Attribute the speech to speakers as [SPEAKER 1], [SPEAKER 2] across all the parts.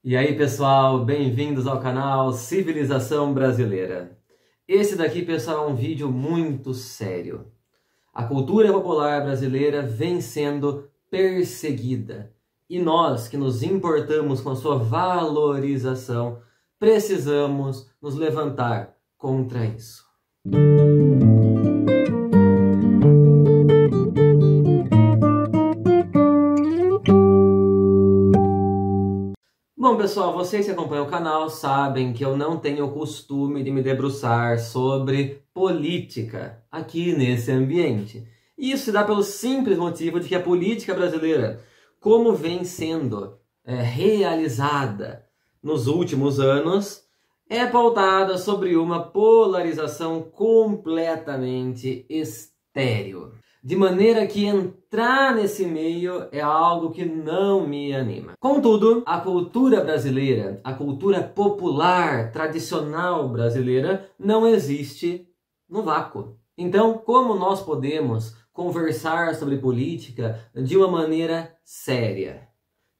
[SPEAKER 1] E aí pessoal, bem-vindos ao canal Civilização Brasileira. Esse daqui, pessoal, é um vídeo muito sério. A cultura popular brasileira vem sendo perseguida. E nós, que nos importamos com a sua valorização, precisamos nos levantar contra isso. Bom, pessoal, vocês que acompanham o canal sabem que eu não tenho o costume de me debruçar sobre política aqui nesse ambiente. Isso se dá pelo simples motivo de que a política brasileira, como vem sendo realizada nos últimos anos, é pautada sobre uma polarização completamente estéril. De maneira que entrar nesse meio é algo que não me anima. Contudo, a cultura brasileira, a cultura popular, tradicional brasileira, não existe no vácuo. Então, como nós podemos conversar sobre política de uma maneira séria?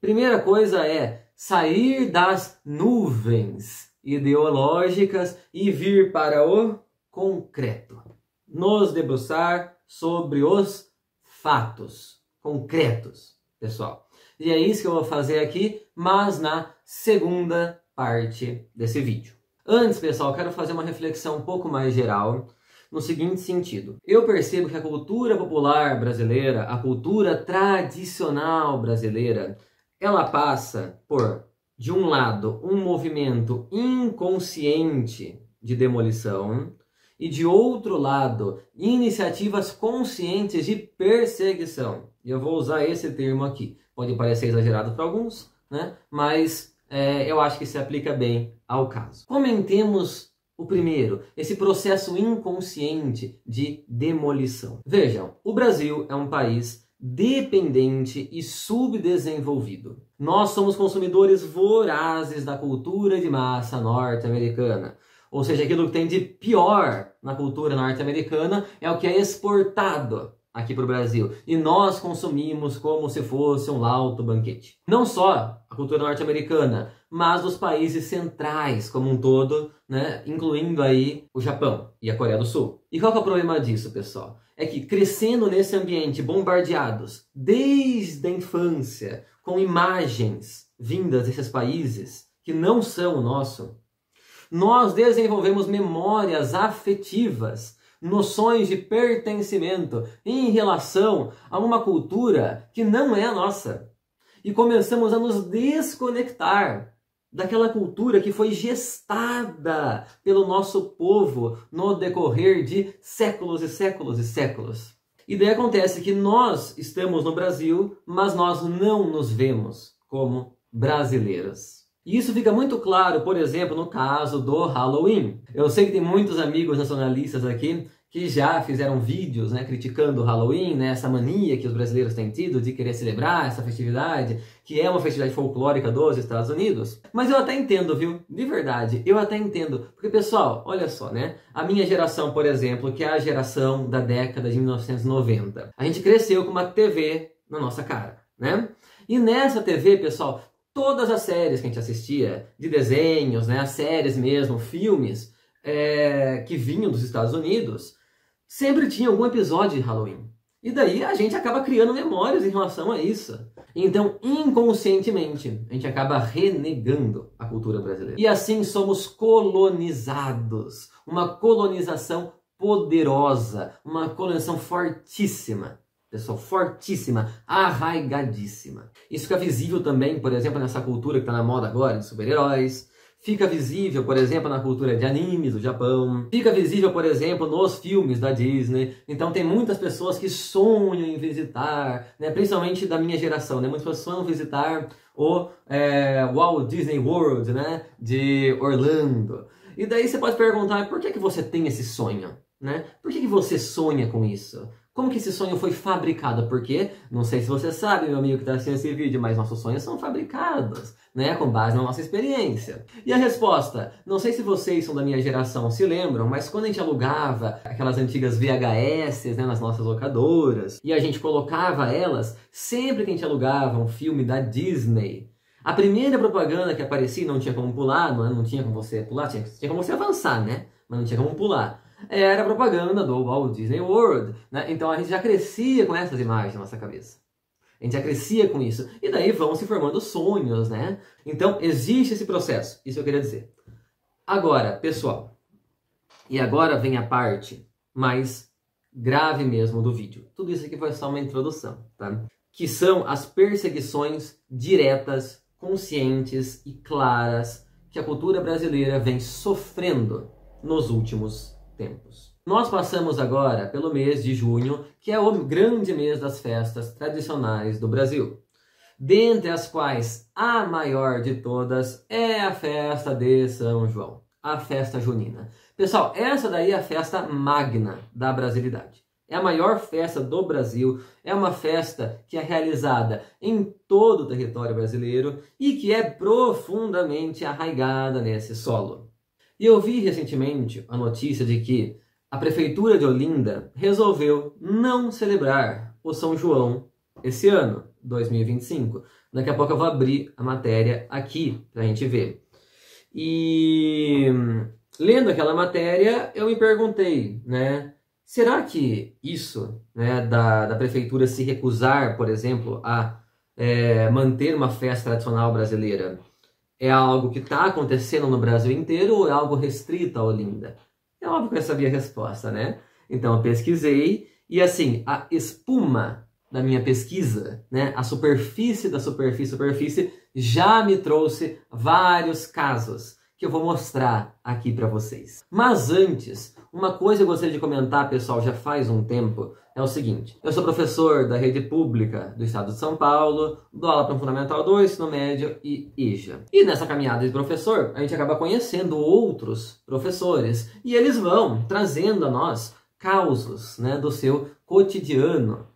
[SPEAKER 1] Primeira coisa é sair das nuvens ideológicas e vir para o concreto. Nos debruçar sobre os fatos concretos, pessoal. E é isso que eu vou fazer aqui, mas na segunda parte desse vídeo. Antes, pessoal, eu quero fazer uma reflexão um pouco mais geral, no seguinte sentido. Eu percebo que a cultura popular brasileira, a cultura tradicional brasileira, ela passa por, de um lado, um movimento inconsciente de demolição, e de outro lado, iniciativas conscientes de perseguição. E eu vou usar esse termo aqui. Pode parecer exagerado para alguns, né? Mas eu acho que se aplica bem ao caso. Comentemos o primeiro, esse processo inconsciente de demolição. Vejam, o Brasil é um país dependente e subdesenvolvido. Nós somos consumidores vorazes da cultura de massa norte-americana. Ou seja, aquilo que tem de pior na cultura norte-americana é o que é exportado aqui para o Brasil. E nós consumimos como se fosse um lauto banquete. Não só a cultura norte-americana, mas dos países centrais como um todo, né? Incluindo aí o Japão e a Coreia do Sul. E qual que é o problema disso, pessoal? É que crescendo nesse ambiente, bombardeados desde a infância, com imagens vindas desses países que não são o nosso, nós desenvolvemos memórias afetivas, noções de pertencimento em relação a uma cultura que não é a nossa. E começamos a nos desconectar daquela cultura que foi gestada pelo nosso povo no decorrer de séculos e séculos e séculos. E daí acontece que nós estamos no Brasil, mas nós não nos vemos como brasileiros. E isso fica muito claro, por exemplo, no caso do Halloween. Eu sei que tem muitos amigos nacionalistas aqui que já fizeram vídeos, né, criticando o Halloween, né, essa mania que os brasileiros têm tido de querer celebrar essa festividade, que é uma festividade folclórica dos Estados Unidos. Mas eu até entendo, viu? De verdade, eu até entendo. Porque, pessoal, olha só, né? A minha geração, por exemplo, que é a geração da década de 1990, a gente cresceu com uma TV na nossa cara, né? E nessa TV, pessoal, todas as séries que a gente assistia, de desenhos, né, as séries mesmo, filmes, que vinham dos Estados Unidos, sempre tinha algum episódio de Halloween. E daí a gente acaba criando memórias em relação a isso. Então, inconscientemente, a gente acaba renegando a cultura brasileira. E assim somos colonizados. Uma colonização poderosa, uma colonização fortíssima. Pessoal, fortíssima, arraigadíssima. Isso fica visível também, por exemplo, nessa cultura que está na moda agora, de super-heróis. Fica visível, por exemplo, na cultura de animes do Japão. Fica visível, por exemplo, nos filmes da Disney. Então tem muitas pessoas que sonham em visitar, né, principalmente da minha geração, né, muitas pessoas sonham em visitar o Walt Disney World, né, de Orlando. E daí você pode perguntar, por que você tem esse sonho? Né? Por que você sonha com isso? Como que esse sonho foi fabricado? Porque, não sei se você sabe, meu amigo que está assistindo esse vídeo, mas nossos sonhos são fabricados, né? Com base na nossa experiência. E a resposta? Não sei se vocês são da minha geração, se lembram, mas quando a gente alugava aquelas antigas VHS, né, nas nossas locadoras, e a gente colocava elas, sempre que a gente alugava um filme da Disney, A primeira propaganda que aparecia, não tinha como pular, não tinha como você pular, tinha como você avançar, né? Mas não tinha como pular. Era a propaganda do Walt Disney World, né? Então a gente já crescia com essas imagens na nossa cabeça. A gente já crescia com isso. E daí vão se formando sonhos, né? Então existe esse processo, isso eu queria dizer. Agora, pessoal, e agora vem a parte mais grave mesmo do vídeo. Tudo isso aqui foi só uma introdução, tá? Que são as perseguições diretas, conscientes e claras que a cultura brasileira vem sofrendo nos últimos tempos. Nós passamos agora pelo mês de junho, que é o grande mês das festas tradicionais do Brasil, dentre as quais a maior de todas é a festa de São João, a festa junina. Pessoal, essa daí é a festa magna da brasilidade. É a maior festa do Brasil, é uma festa que é realizada em todo o território brasileiro e que é profundamente arraigada nesse solo. E eu vi recentemente a notícia de que a Prefeitura de Olinda resolveu não celebrar o São João esse ano, 2025. Daqui a pouco eu vou abrir a matéria aqui para a gente ver. E lendo aquela matéria, eu me perguntei, né? Será que isso, né, da Prefeitura se recusar, por exemplo, a manter uma festa tradicional brasileira, é algo que está acontecendo no Brasil inteiro ou é algo restrito a Olinda? É óbvio que eu sabia a resposta, né? Então eu pesquisei e assim, a espuma da minha pesquisa, né, a superfície da superfície, já me trouxe vários casos que eu vou mostrar aqui para vocês. Mas antes, uma coisa que eu gostaria de comentar, pessoal, já faz um tempo, é o seguinte. Eu sou professor da rede pública do estado de São Paulo, dou aula para o Fundamental 2, Ensino Médio e EJA. E nessa caminhada de professor, a gente acaba conhecendo outros professores e eles vão trazendo a nós causos, né, do seu cotidiano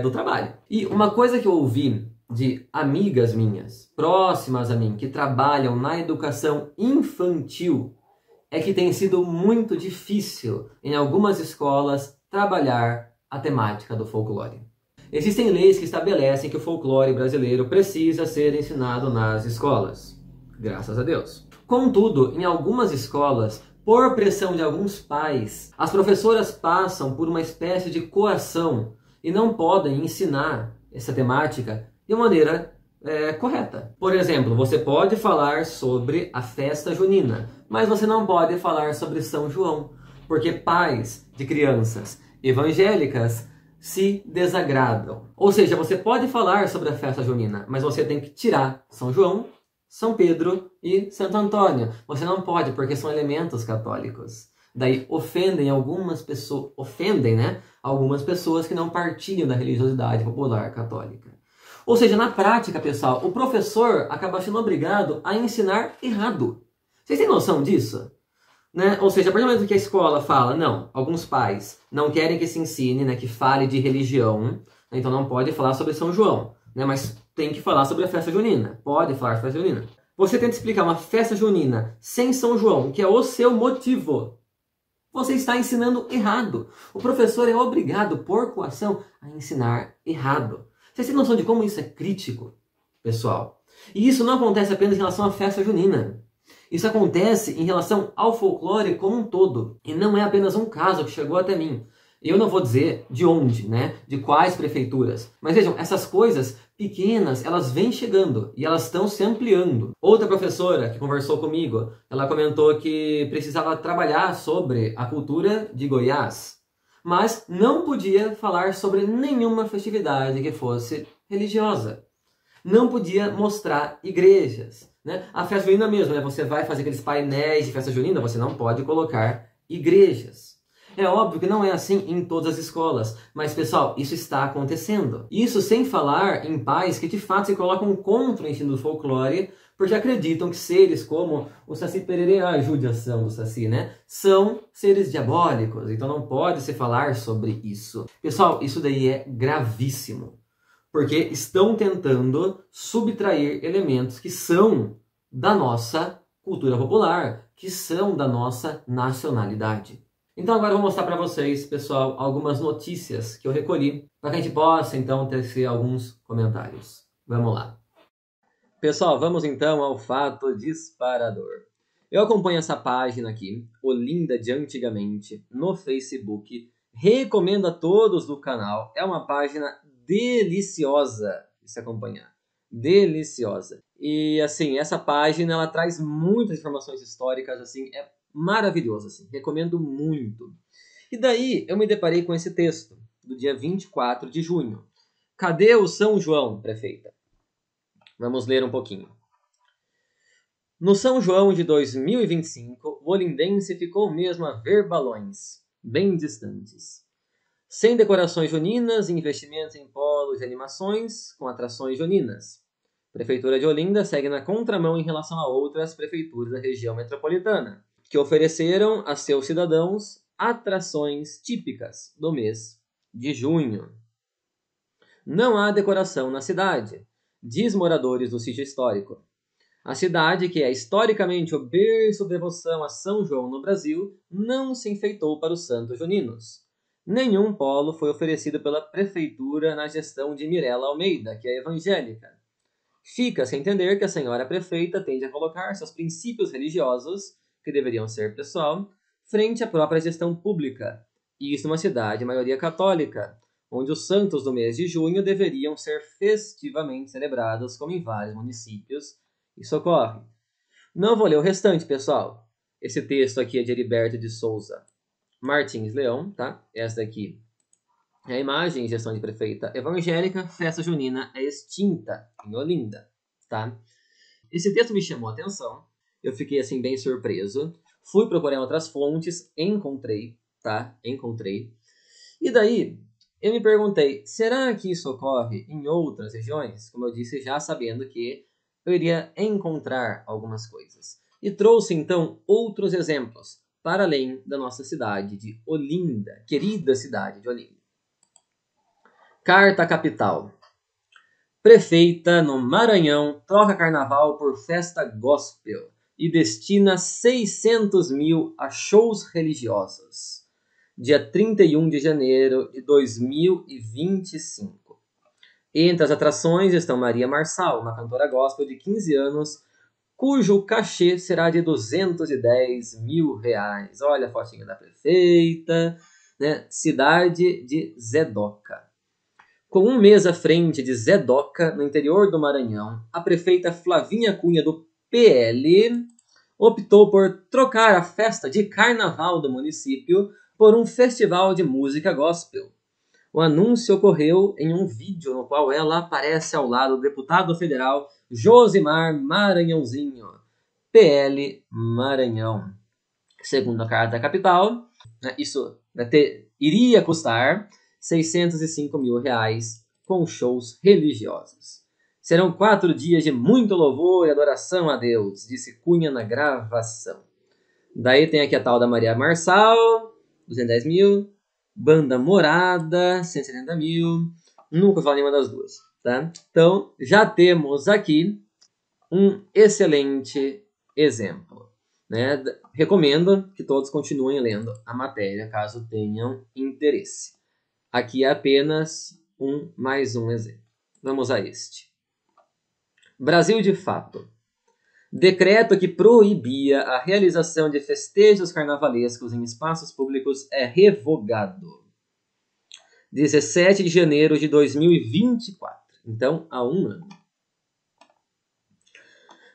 [SPEAKER 1] do trabalho. E uma coisa que eu ouvi de amigas minhas, próximas a mim, que trabalham na educação infantil, é que tem sido muito difícil em algumas escolas trabalhar a temática do folclore. Existem leis que estabelecem que o folclore brasileiro precisa ser ensinado nas escolas. Graças a Deus. Contudo, em algumas escolas, por pressão de alguns pais, as professoras passam por uma espécie de coação e não podem ensinar essa temática de maneira correta. Por exemplo, você pode falar sobre a festa junina, mas você não pode falar sobre São João, porque pais de crianças evangélicas se desagradam. Ou seja, você pode falar sobre a festa junina, mas você tem que tirar São João, São Pedro e Santo Antônio. Você não pode, porque são elementos católicos. Daí ofendem algumas pessoas, algumas pessoas que não partilham da religiosidade popular católica. Ou seja, na prática, pessoal, o professor acaba sendo obrigado a ensinar errado. Vocês têm noção disso? Né? Ou seja, a partir do momento que a escola fala, não, alguns pais não querem que se ensine, né, que fale de religião, né, então não pode falar sobre São João, né, mas tem que falar sobre a festa junina. Pode falar sobre a festa junina. Você tenta explicar uma festa junina sem São João, que é o seu motivo. Você está ensinando errado. O professor é obrigado, por coação, a ensinar errado. Vocês têm noção de como isso é crítico, pessoal? E isso não acontece apenas em relação à festa junina. Isso acontece em relação ao folclore como um todo. E não é apenas um caso que chegou até mim. Eu não vou dizer de onde, né? De quais prefeituras. Mas vejam, essas coisas pequenas, elas vêm chegando e elas estão se ampliando. Outra professora que conversou comigo, ela comentou que precisava trabalhar sobre a cultura de Goiás, mas não podia falar sobre nenhuma festividade que fosse religiosa. Não podia mostrar igrejas, né? A festa junina mesmo, né? Você vai fazer aqueles painéis de festa junina, você não pode colocar igrejas. É óbvio que não é assim em todas as escolas, mas pessoal, isso está acontecendo. Isso sem falar em pais que de fato se colocam contra o ensino do folclore, porque acreditam que seres como o Saci Pererê, a judiação do Saci, né? São seres diabólicos, então não pode se falar sobre isso. Pessoal, isso daí é gravíssimo, porque estão tentando subtrair elementos que são da nossa cultura popular, que são da nossa nacionalidade. Então agora eu vou mostrar para vocês, pessoal, algumas notícias que eu recolhi para que a gente possa então tecer alguns comentários. Vamos lá. Pessoal, vamos então ao fato disparador. Eu acompanho essa página aqui, Olinda de Antigamente, no Facebook. Recomendo a todos do canal. É uma página deliciosa de se acompanhar. Deliciosa. E assim, essa página ela traz muitas informações históricas, assim, é maravilhoso, assim. Recomendo muito. E daí eu me deparei com esse texto, do dia 24 de junho. Cadê o São João, prefeita? Vamos ler um pouquinho. No São João de 2025, o olindense ficou mesmo a ver balões, bem distantes. Sem decorações juninas e investimentos em polos de animações com atrações juninas. A Prefeitura de Olinda segue na contramão em relação a outras prefeituras da região metropolitana, que ofereceram a seus cidadãos atrações típicas do mês de junho. Não há decoração na cidade, diz moradores do sítio histórico. A cidade, que é historicamente o berço de devoção a São João no Brasil, não se enfeitou para os santos juninos. Nenhum polo foi oferecido pela prefeitura na gestão de Mirella Almeida, que é evangélica. Fica-se a entender que a senhora prefeita tende a colocar seus princípios religiosos, que deveriam ser pessoal, frente à própria gestão pública. Isso numa cidade de maioria católica, onde os santos do mês de junho deveriam ser festivamente celebrados, como em vários municípios. Isso ocorre. Não vou ler o restante, pessoal. Esse texto aqui é de Heriberto de Souza Martins Leão, tá? Essa daqui é a imagem, gestão de prefeita evangélica, festa junina é extinta em Olinda, tá? Esse texto me chamou a atenção, eu fiquei assim bem surpreso. Fui procurar outras fontes, encontrei, tá? Encontrei. E daí, eu me perguntei, será que isso ocorre em outras regiões? Como eu disse, já sabendo que eu iria encontrar algumas coisas. E trouxe, então, outros exemplos, para além da nossa cidade de Olinda, querida cidade de Olinda. Carta capital. Prefeita no Maranhão troca carnaval por festa gospel e destina 600 mil a shows religiosos. Dia 31 de janeiro de 2025. Entre as atrações estão Maria Marçal, uma cantora gospel de 15 anos, cujo cachê será de 210 mil reais. Olha a fotinha da prefeita, né? Cidade de Zedoca. Com um mês à frente de Zedoca, no interior do Maranhão, a prefeita Flavinha Cunha, do PL, optou por trocar a festa de carnaval do município por um festival de música gospel. O anúncio ocorreu em um vídeo no qual ela aparece ao lado do deputado federal Josimar Maranhãozinho, PL Maranhão. Segundo a Carta Capital, isso iria custar 605 mil reais com shows religiosos. Serão 4 dias de muito louvor e adoração a Deus, disse Cunha na gravação. Daí tem aqui a tal da Maria Marçal, 210 mil. Banda Morada, 170 mil. Nunca falei nenhuma das duas, tá? Então, já temos aqui um excelente exemplo, né? Recomendo que todos continuem lendo a matéria, caso tenham interesse. Aqui é apenas mais um exemplo. Vamos a este. Brasil de fato. Decreto que proibia a realização de festejos carnavalescos em espaços públicos é revogado. 17 de janeiro de 2024. Então, há um ano.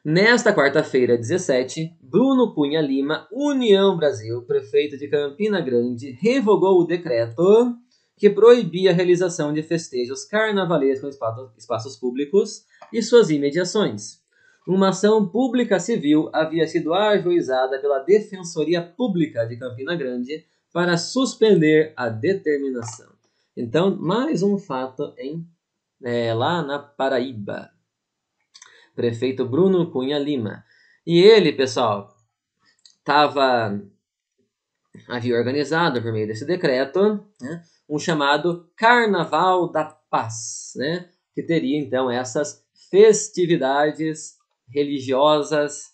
[SPEAKER 1] Nesta quarta-feira, 17, Bruno Cunha Lima, União Brasil, prefeito de Campina Grande, revogou o decreto que proibia a realização de festejos carnavalescos em espaços públicos e suas imediações. Uma ação pública civil havia sido ajuizada pela Defensoria Pública de Campina Grande para suspender a determinação. Então, mais um fato lá na Paraíba. Prefeito Bruno Cunha Lima. E ele, pessoal, havia organizado, por meio desse decreto, né, um chamado Carnaval da Paz, né, que teria, então, essas festividades religiosas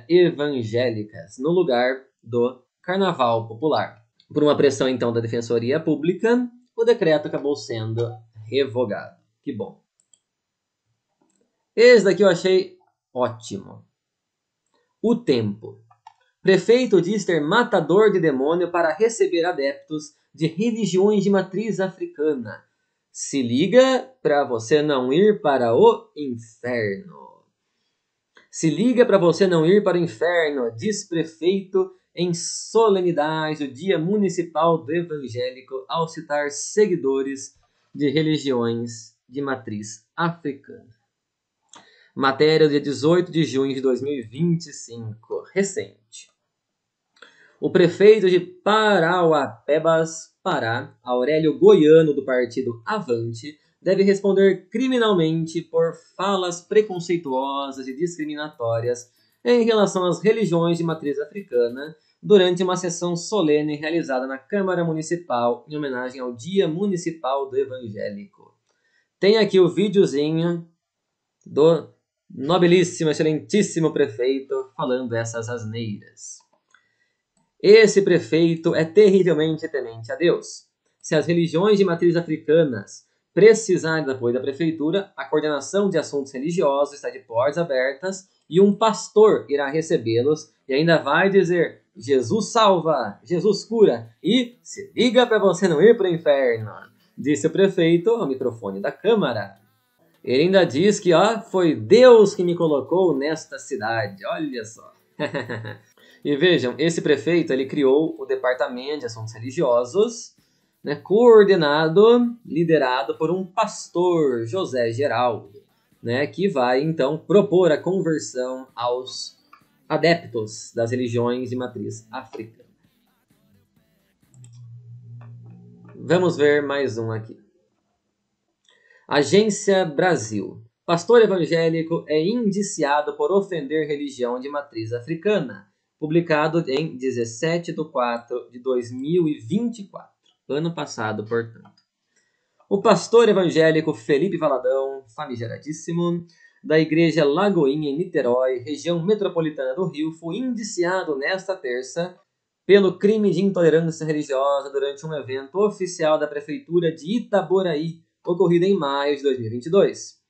[SPEAKER 1] evangélicas no lugar do Carnaval Popular. Por uma pressão, então, da Defensoria Pública, o decreto acabou sendo revogado. Que bom. Esse daqui eu achei ótimo. O tempo. Prefeito diz ter matador de demônio para receber adeptos de religiões de matriz africana. Se liga para você não ir para o inferno. Se liga para você não ir para o inferno, diz prefeito em solenidade do Dia Municipal do Evangélico ao citar seguidores de religiões de matriz africana. Matéria do dia 18 de junho de 2025, recente. O prefeito de Parauapebas, Pará, Aurélio Goiano, do partido Avante, deve responder criminalmente por falas preconceituosas e discriminatórias em relação às religiões de matriz africana durante uma sessão solene realizada na Câmara Municipal em homenagem ao Dia Municipal do Evangélico. Tem aqui o videozinho do nobilíssimo, excelentíssimo prefeito falando essas asneiras. Esse prefeito é terrivelmente temente a Deus. Se as religiões de matriz africanas precisarem do apoio da prefeitura, a coordenação de assuntos religiosos está de portas abertas e um pastor irá recebê-los e ainda vai dizer: Jesus salva, Jesus cura e se liga para você não ir para o inferno, disse o prefeito ao microfone da Câmara. Ele ainda diz que foi Deus que me colocou nesta cidade, olha só. E vejam, esse prefeito ele criou o Departamento de Assuntos Religiosos, né, coordenado, liderado por um pastor, José Geraldo, né, que vai então propor a conversão aos adeptos das religiões de matriz africana. Vamos ver mais um aqui. Agência Brasil. Pastor evangélico é indiciado por ofender religião de matriz africana. Publicado em 17/4/2024, ano passado, portanto. O pastor evangélico Felipe Valadão, famigeradíssimo, da Igreja Lagoinha em Niterói, região metropolitana do Rio, foi indiciado nesta terça pelo crime de intolerância religiosa durante um evento oficial da Prefeitura de Itaboraí, ocorrido em maio de 2022.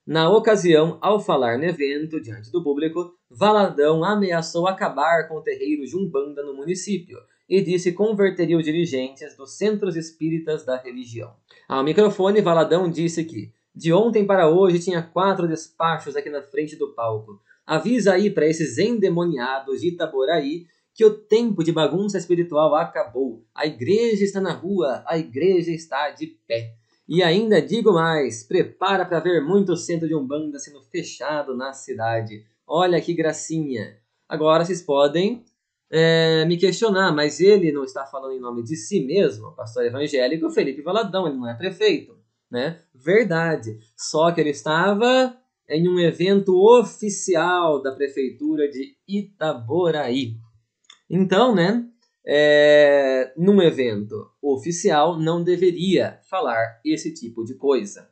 [SPEAKER 1] Na ocasião, ao falar no evento diante do público, Valadão ameaçou acabar com o terreiro de Umbanda no município e disse que converteria os dirigentes dos centros espíritas da religião. Ao microfone, Valadão disse que de ontem para hoje tinha 4 despachos aqui na frente do palco. Avisa aí para esses endemoniados de Itaboraí que o tempo de bagunça espiritual acabou. A igreja está na rua, a igreja está de pé. E ainda digo mais, prepara para ver muito centro de Umbanda sendo fechado na cidade. Olha que gracinha. Agora vocês podem me questionar, mas ele não está falando em nome de si mesmo, o pastor evangélico Felipe Valadão, ele não é prefeito, né? Verdade, só que ele estava em um evento oficial da prefeitura de Itaboraí. Então, né? Num evento oficial não deveria falar esse tipo de coisa.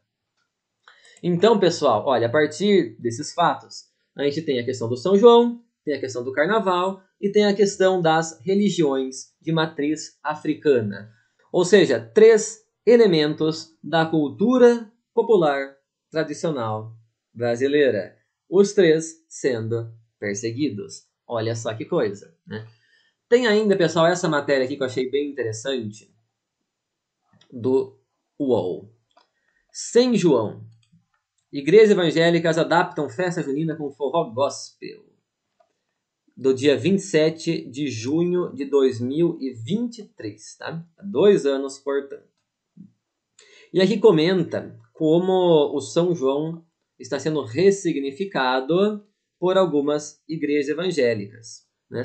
[SPEAKER 1] Então, pessoal, olha, a partir desses fatos, a gente tem a questão do São João, tem a questão do Carnaval e tem a questão das religiões de matriz africana. Ou seja, 3 elementos da cultura popular tradicional brasileira. Os 3 sendo perseguidos. Olha só que coisa, né? Tem ainda, pessoal, essa matéria aqui que eu achei bem interessante, do UOL. São João. Igrejas evangélicas adaptam festa junina com forró gospel. Do dia 27 de junho de 2023, tá? Há 2 anos, portanto. E aqui comenta como o São João está sendo ressignificado por algumas igrejas evangélicas, né?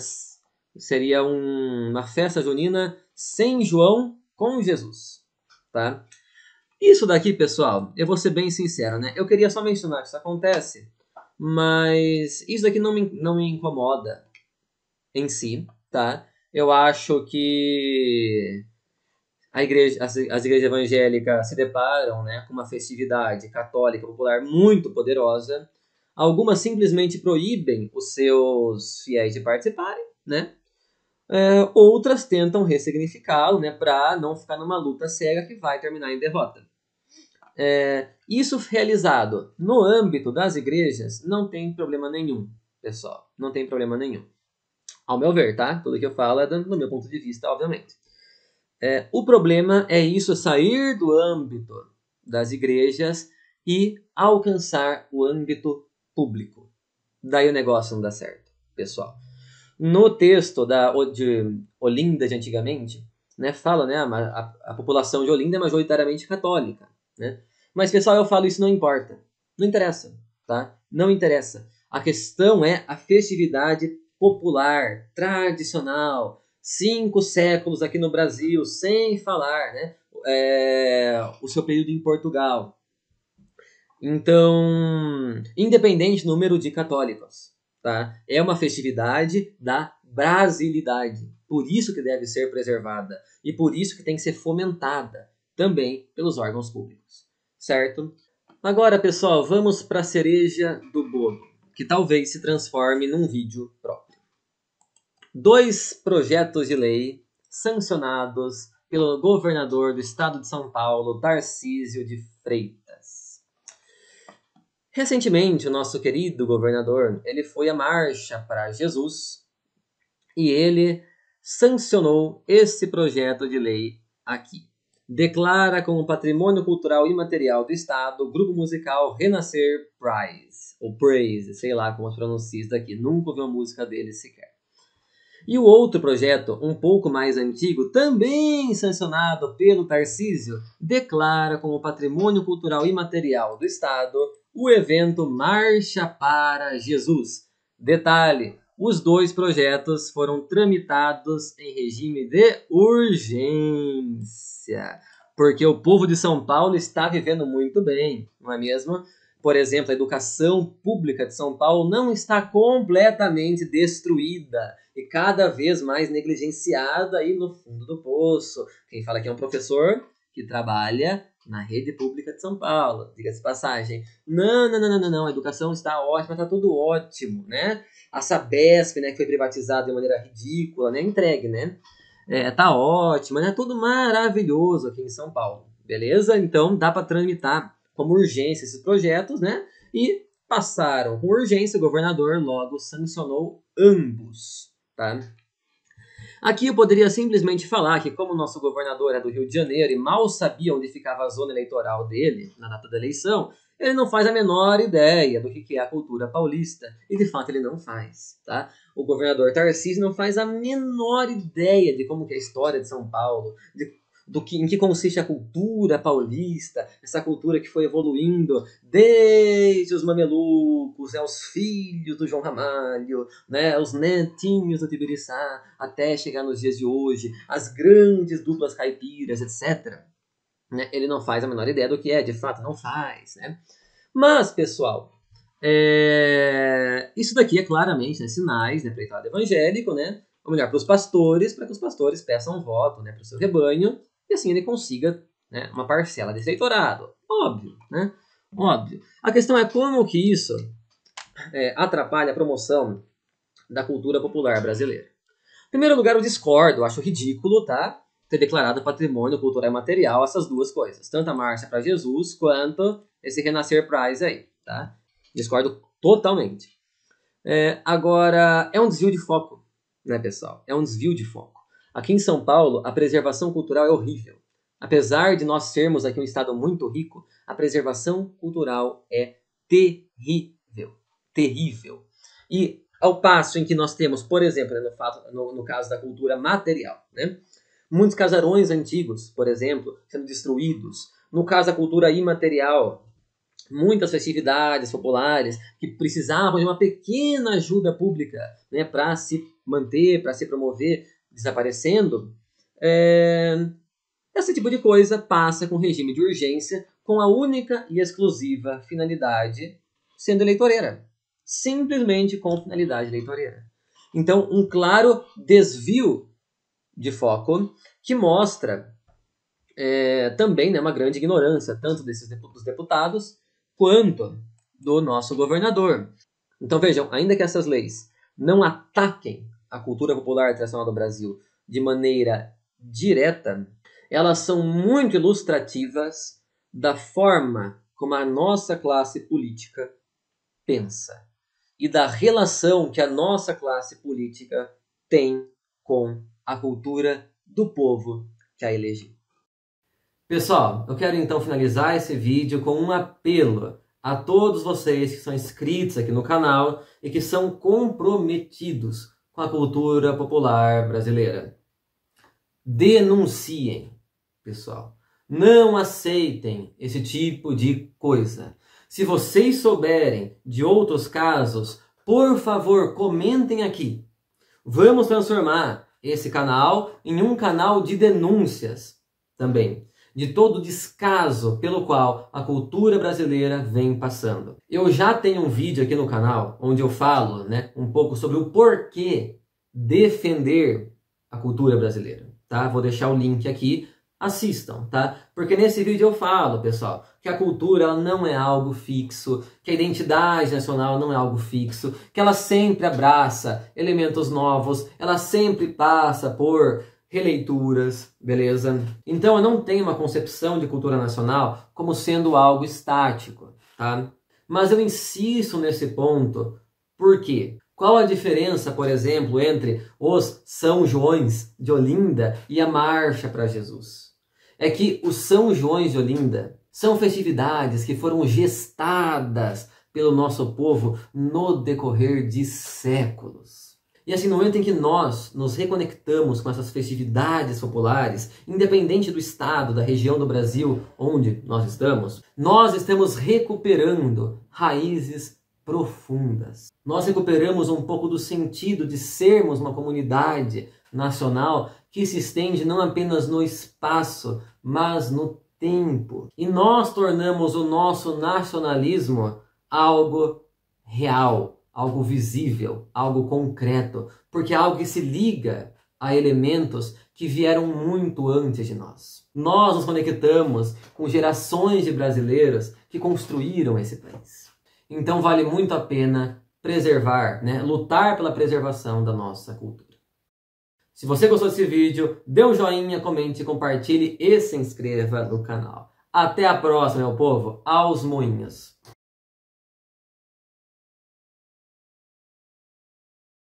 [SPEAKER 1] Seria uma festa junina sem João com Jesus, tá? Isso daqui, pessoal, eu vou ser bem sincero, né? Eu queria só mencionar que isso acontece, mas isso daqui não me incomoda em si, tá? Eu acho que as igrejas evangélicas se deparam, né, com uma festividade católica popular muito poderosa. Algumas simplesmente proíbem os seus fiéis de participarem, né? Outras tentam ressignificá-lo, né, para não ficar numa luta cega que vai terminar em derrota. Isso realizado no âmbito das igrejas não tem problema nenhum, pessoal. Não tem problema nenhum. Ao meu ver, tá? Tudo que eu falo é do meu ponto de vista, obviamente. O problema é isso sair do âmbito das igrejas e alcançar o âmbito público. Daí o negócio não dá certo, pessoal. No texto de Olinda de antigamente, né, fala, né, a população de Olinda é majoritariamente católica, né? Mas, pessoal, eu falo isso não importa. Não interessa, tá? Não interessa. A questão é a festividade popular, tradicional, 5 séculos aqui no Brasil, sem falar, né, o seu período em Portugal. Então, independente do número de católicos, tá? É uma festividade da brasilidade. Por isso que deve ser preservada e por isso que tem que ser fomentada também pelos órgãos públicos, certo? Agora, pessoal, vamos para a cereja do bolo, que talvez se transforme num vídeo próprio. 2 projetos de lei sancionados pelo governador do estado de São Paulo, Tarcísio de Freitas. Recentemente, o nosso querido governador, ele foi à Marcha para Jesus e ele sancionou esse projeto de lei aqui. Declara como patrimônio cultural imaterial do Estado o grupo musical Renascer Praise, ou Praise, sei lá como se pronuncia isso daqui, nunca ouvi uma música dele sequer. E o outro projeto, um pouco mais antigo, também sancionado pelo Tarcísio, declara como patrimônio cultural imaterial do Estado o evento Marcha para Jesus. Detalhe, os 2 projetos foram tramitados em regime de urgência, porque o povo de São Paulo está vivendo muito bem, não é mesmo? Por exemplo, a educação pública de São Paulo não está completamente destruída e cada vez mais negligenciada aí no fundo do poço. Quem fala aqui é um professor que trabalha na rede pública de São Paulo, diga-se de passagem. Não, a educação está ótima, está tudo ótimo, né? A Sabesp, né, que foi privatizada de maneira ridícula, né, entregue, né? Tá ótima, né? Tudo maravilhoso aqui em São Paulo, beleza? Então dá para tramitar como urgência esses projetos, né? E passaram com urgência, o governador logo sancionou ambos, tá? Aqui eu poderia simplesmente falar que como o nosso governador é do Rio de Janeiro e mal sabia onde ficava a zona eleitoral dele na data da eleição, ele não faz a menor ideia do que é a cultura paulista. E de fato ele não faz, tá? O governador Tarcísio não faz a menor ideia de como que é a história de São Paulo, em que consiste a cultura paulista, essa cultura que foi evoluindo desde os mamelucos, os filhos do João Ramalho, né, os netinhos do Tibiriçá, até chegar nos dias de hoje, as grandes duplas caipiras, etc. Né, ele não faz a menor ideia do que é, de fato não faz. Né? Mas, pessoal, isso daqui é claramente, né, sinais, né, para o eleitorado evangélico, né, ou melhor, para os pastores, para que os pastores peçam voto, né, para o seu rebanho, e assim ele consiga, né, uma parcela desse eleitorado. Óbvio, né? Óbvio. A questão é como que isso atrapalha a promoção da cultura popular brasileira. Em primeiro lugar, eu discordo, acho ridículo, tá? Ter declarado patrimônio cultural e material essas 2 coisas. Tanto a Marcha para Jesus, quanto esse Renascer Prize aí, tá? Discordo totalmente. Agora, é um desvio de foco, né, pessoal? É um desvio de foco. Aqui em São Paulo, a preservação cultural é horrível. Apesar de nós sermos aqui um estado muito rico, a preservação cultural é terrível. Terrível. E ao passo em que nós temos, por exemplo, né, no caso da cultura material, né, muitos casarões antigos, por exemplo, sendo destruídos. No caso da cultura imaterial, muitas festividades populares que precisavam de uma pequena ajuda pública, né, para se manter, para se promover, desaparecendo. Esse tipo de coisa passa com regime de urgência com a única e exclusiva finalidade sendo eleitoreira. Simplesmente com finalidade eleitoreira. Então, um claro desvio de foco que mostra também, né, uma grande ignorância, tanto dos deputados quanto do nosso governador. Então vejam, ainda que essas leis não ataquem a cultura popular tradicional do Brasil de maneira direta, elas são muito ilustrativas da forma como a nossa classe política pensa e da relação que a nossa classe política tem com a cultura do povo que a elegeu. Pessoal, eu quero então finalizar esse vídeo com um apelo a todos vocês que são inscritos aqui no canal e que são comprometidos com a cultura popular brasileira. Denunciem, pessoal. Não aceitem esse tipo de coisa. Se vocês souberem de outros casos, por favor, comentem aqui. Vamos transformar esse canal em um canal de denúncias também, de todo o descaso pelo qual a cultura brasileira vem passando. Eu já tenho um vídeo aqui no canal onde eu falo, um pouco sobre o porquê defender a cultura brasileira, tá? Vou deixar o link aqui, assistam, tá? Porque nesse vídeo eu falo, pessoal, que a cultura ela não é algo fixo, que a identidade nacional não é algo fixo, que ela sempre abraça elementos novos, ela sempre passa por releituras, beleza? Então eu não tenho uma concepção de cultura nacional como sendo algo estático, tá? Mas eu insisto nesse ponto, por quê? Qual a diferença, por exemplo, entre os São Joões de Olinda e a Marcha para Jesus? É que os São Joões de Olinda são festividades que foram gestadas pelo nosso povo no decorrer de séculos. E assim, no momento em que nós nos reconectamos com essas festividades populares, independente do estado, da região do Brasil onde nós estamos recuperando raízes profundas. Nós recuperamos um pouco do sentido de sermos uma comunidade nacional que se estende não apenas no espaço, mas no tempo. E nós tornamos o nosso nacionalismo algo real, algo visível, algo concreto, porque é algo que se liga a elementos que vieram muito antes de nós. Nós nos conectamos com gerações de brasileiros que construíram esse país. Então vale muito a pena preservar, lutar pela preservação da nossa cultura. Se você gostou desse vídeo, dê um joinha, comente, compartilhe e se inscreva no canal. Até a próxima, meu povo. Aos moinhos!